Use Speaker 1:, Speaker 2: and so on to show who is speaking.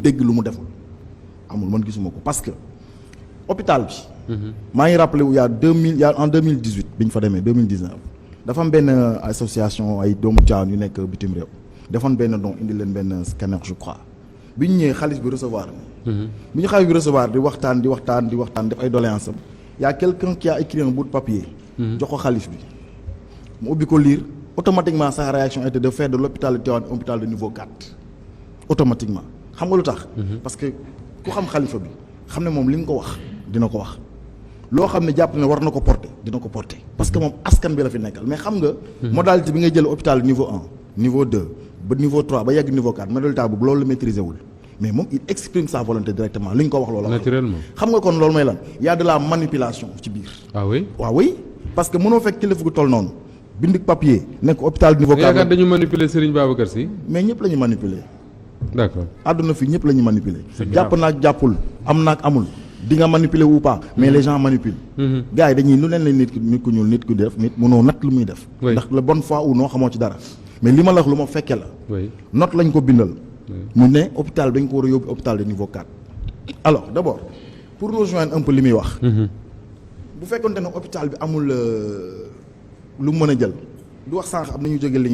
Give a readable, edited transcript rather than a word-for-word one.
Speaker 1: dégg lu mu deful amul man gisuma ko parce que hôpital bi. maa ngi rappelé wu y' a 2000 y' a en 2018 bi ñu fa demee 2019 dafa am benn association ay doomu Tivaouane yu nekk bitim réew defoon benn don indi leen benn scanner je crois bi ñu ñëwee xaalis bi recevoir bi ñu xaalis bi recevoir di waxtaan def ay doléances am y' a quelqu'un qui a écrit un bout de papier. jox ko xaalis bi mu ubbi ko lire automatiquement sa réaction était de faire de l'hôpital de Tivaouane un hôpital de niveau 4 automatiquement xam nga lu tax. parce que ku xam xalifa bi xam ne moom li nga ko wax dina ko wax. loo xam ne jàpp ne war na ko porter dina ko porter parce que moom askan bi la fi nekkal mais xam nga. modalité bi ngay jël hôpital niveau 1 niveau 2 ba niveau 3 ba yegg niveau 4 modalité boobu loolu la maîtriser wul mais moom il exprime sa volonté directement li nga ko wax loolu.
Speaker 2: naturellement
Speaker 1: xam nga kon loolu mooy lan y a de la manipulation ci biir.
Speaker 2: ah oui
Speaker 1: waaw oui parce que mënoo fekk kilifa gu toll noonu bind papier nekk hôpital niveau 4.
Speaker 2: yaakaar dañu manipuler Serigne Babacar Sy.
Speaker 1: mais ñëpp la ñu manipuler.
Speaker 2: d'accord
Speaker 1: àdduna fi ñëpp la ñu manipuler. jàpp naag jàppul am naag amul. di nga manipuler ou pas mais les gens manipulent. gars yi dañuy lu leen la nit ku ñuul nit ku def nit mënoo natt lu muy def. ndax la bonne foi ou non xamoo ci dara. mais li ma la wax lu ma fekkee la. note lañ ko bindal. mu ne hôpital dañ ko war a yóbbu hôpital de niveau 4. alors d'abord pour rejoindre un peu li muy wax. bu fekkonte ne hôpital bi amul lu mu mën a jël du wax sànq am na ñu jóge li